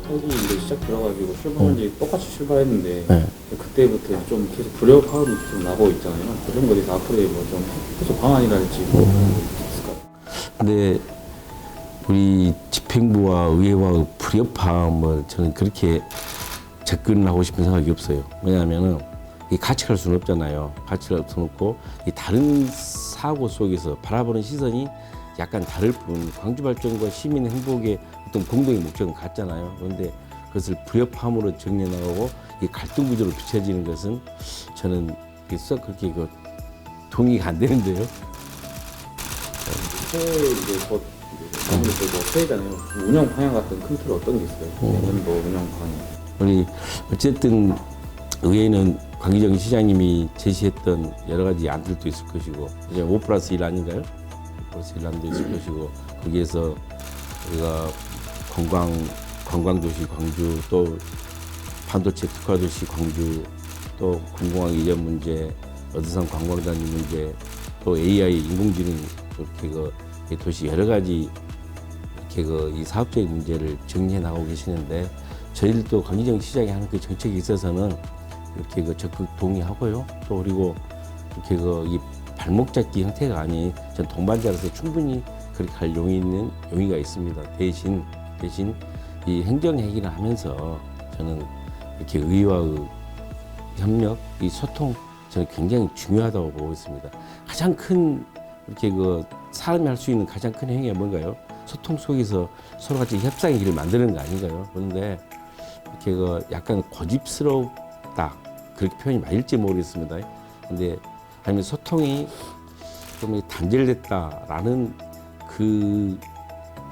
회기 이제 시작되어가지고 출발한 지 똑같이 출발했는데 네. 그때부터 좀 계속 불협화음이 계속 나고 있잖아요. 그런 거에 대해서 앞으로의 뭐좀 해소 방안이랄지 뭐 그런 거 있을까요? 근데 우리 집행부와 의회와 불협화음을 저는 그렇게 접근하고 싶은 생각이 없어요. 왜냐하면은 이 같이 갈 수는 없잖아요. 같이 갈 수는 없고 이 다른 사고 속에서 바라보는 시선이 약간 다를 뿐 광주 발전과 시민 행복의 어떤 공동의 목적은 같잖아요. 그런데 그것을 불협화음으로 정리해나가고 이 갈등 구조로 비춰지는 것은 저는 썩 그렇게 동의가 안 되는데요. 새해 이제 곧 아무래도 새해잖아요. 운영 방향 같은 큰 틀 어떤 게 있어요? 내년도 운영 방향. 우리 어쨌든 의회는 강기정 시장님이 제시했던 여러 가지 안들도 있을 것이고 이제 5+1 아닌가요? 5+1 안도 있을 것이고 거기에서 우리가 관광도시 광주 또 반도체 특화도시 광주 또 공공항 이전 문제 어드산 관광단지 문제 또 AI 인공지능 이렇게 도시 여러 가지 이렇게 이 사업적인 문제를 정리해 나가고 계시는데 저희들도 강기정 시장이 하는 그 정책에 있어서는 이렇게 적극 동의하고요. 또 그리고 이렇게 이 발목 잡기 형태가 아닌 전 동반자로서 충분히 그렇게 할 용의가 있습니다. 대신 이 행정행위를 하면서 저는 이렇게 의회와의 협력, 이 소통 저는 굉장히 중요하다고 보고 있습니다. 가장 큰 이렇게 사람이 할 수 있는 가장 큰 행위가 뭔가요? 소통 속에서 서로 같이 협상의 길을 만드는 거 아닌가요? 그런데 이렇게 약간 고집스럽다 그렇게 표현이 맞을지 모르겠습니다. 근데 아니면 소통이 좀 단절됐다라는 그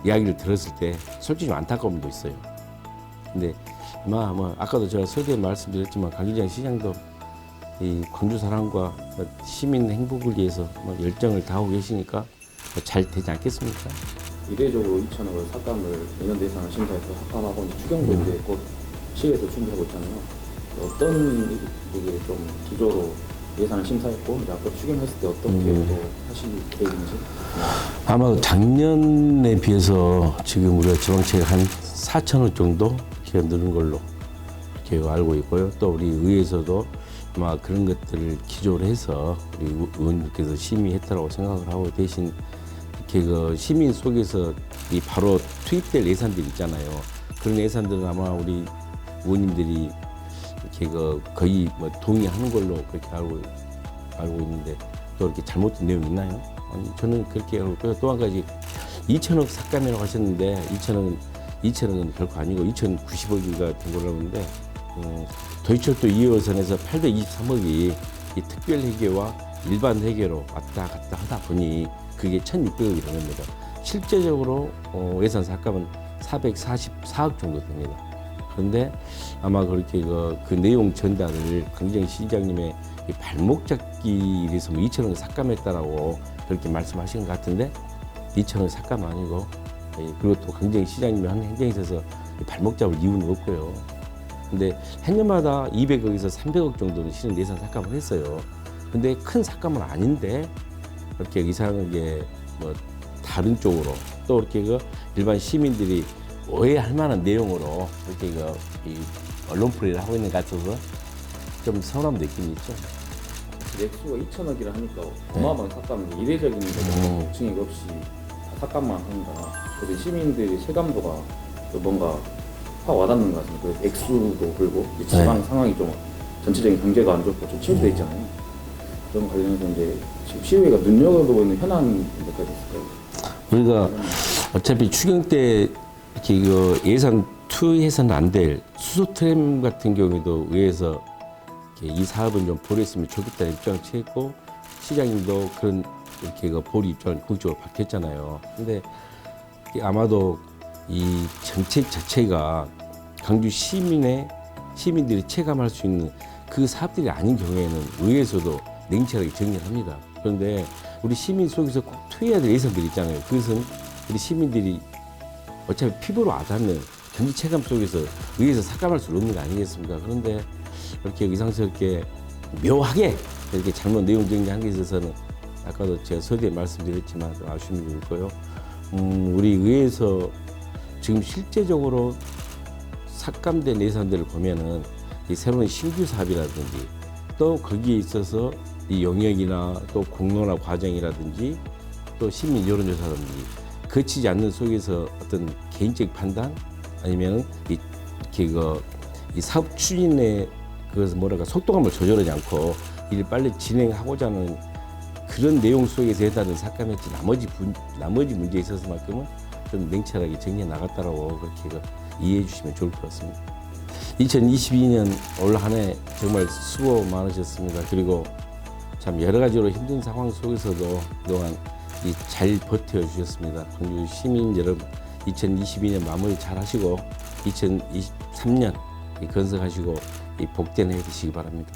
이야기를 들었을 때 솔직히 좀 안타까움도 있어요. 근데 아마 아까도 제가 서두에 말씀드렸지만 강기정 시장도 이 광주 사람과 시민 행복을 위해서 열정을 다하고 계시니까 잘 되지 않겠습니까? 이례적으로 2천억을 삭감을 내년 예산 심사에서 삭감하고 이제 추경도 이제 곧 시에서 준비하고 있잖아요. 어떤 이게 좀 기조로 예산을 심사했고 이제 앞으로 추경했을 때 어떻게 또 하실 계획인지. 아마 작년에 비해서 지금 우리가 지방채가 한 4천억 정도 이렇게 늘은 걸로 이렇게 알고 있고요. 또 우리 의회에서도 아마 그런 것들을 기조로 해서 우리 의원님께서 심의했다고 생각을 하고 대신 이렇게 시민 속에서 이 바로 투입될 예산들 있잖아요. 그런 예산들은 아마 우리 의원님들이 이렇게 거의 동의하는 걸로 그렇게 알고 있는데 또 이렇게 잘못된 내용이 있나요? 아니, 저는 그렇게 알고 있고요. 또 한 가지 2천억 삭감이라고 하셨는데 2천억은 결코 아니고 2,090억인가 된 걸로 알았는데 도시철도 2호선에서 823억이 이 특별 회계와 일반 회계로 왔다 갔다 하다 보니 그게 1,600억이 되는 겁니다. 실제적으로 예산 삭감은 444억 정도 됩니다. 그런데 아마 그렇게 그 내용 전달을 강기정 시장님의 발목 잡기 위해서 2천억을 삭감했다라고 그렇게 말씀하신 것 같은데 2천억 삭감 아니고 그리고 또 강기정 시장님이 하는 행정에 있어서 발목 잡을 이유는 없고요. 근데 해년마다 200억에서 300억 정도는 실은 예산 삭감을 했어요. 근데 큰 삭감은 아닌데 이렇게 이상하게 다른 쪽으로 또 이렇게 일반 시민들이 오해할 만한 내용으로 이렇게 이 언론풀이를 하고 있는 것 같아서 좀 서운한 느낌이 있죠. 액수가 2천억이라 하니까 어마어마한 삭감인데 이례적인 거죠. 증액 없이 삭감만 한다. 그래서 시민들의 체감도가 뭔가 확 와닿는 것 같습니다. 그 액수도 그리고 지방 상황이 좀 전체적인 경제가 안 좋고 좀 침체돼 있잖아요. 그런 관련해서 이제 지금 시의회가 눈여겨보고 있는 현안 몇 가지 있을까요? 우리가 어차피 추경 때 이렇게 예산 투입해서는 안 될 수소 트램 같은 경우에도 의회에서 이 사업은 좀 보류했으면 좋겠다는 입장을 취했고 시장님도 그런 이렇게 보류 입장을 공적으로 밝혔잖아요. 근데 아마도 이 정책 자체가 광주 시민들이 체감할 수 있는 그 사업들이 아닌 경우에는 의회에서도 냉철하게 정리를 합니다. 그런데 우리 시민 속에서 꼭 투여해야 될 예산들이 있잖아요. 그것은 우리 시민들이 어차피 피부로 와닿는 경제 체감 속에서 의회에서 삭감할 수 없는 거 아니겠습니까? 그런데 이렇게 의상스럽게 묘하게 이렇게 잘못 내용 정리한 게 있어서는 아까도 제가 서두에 말씀드렸지만 좀 아쉬움이 있고요. 우리 의회에서 지금 실제적으로 삭감된 예산들을 보면은 이 새로운 신규 사업이라든지 또 거기에 있어서 이 영역이나 또 공론화 과정이라든지 또 시민 여론조사라든지 거치지 않는 속에서 어떤 개인적 판단 아니면 이 사업 추진의 그것을 뭐랄까 속도감을 조절하지 않고 이를 빨리 진행하고자 하는 그런 내용 속에서 해당된 삭감했지 나머지 문제에 있어서만큼은 좀 냉철하게 정리해 나갔다라고 그렇게 이해해 주시면 좋을 것 같습니다. 2022년 올 한 해 정말 수고 많으셨습니다. 그리고 참 여러 가지로 힘든 상황 속에서도 그동안 잘 버텨 주셨습니다. 광주 시민 여러분 2022년 마무리 잘 하시고 2023년 건설하시고 복된 해 되시기 바랍니다.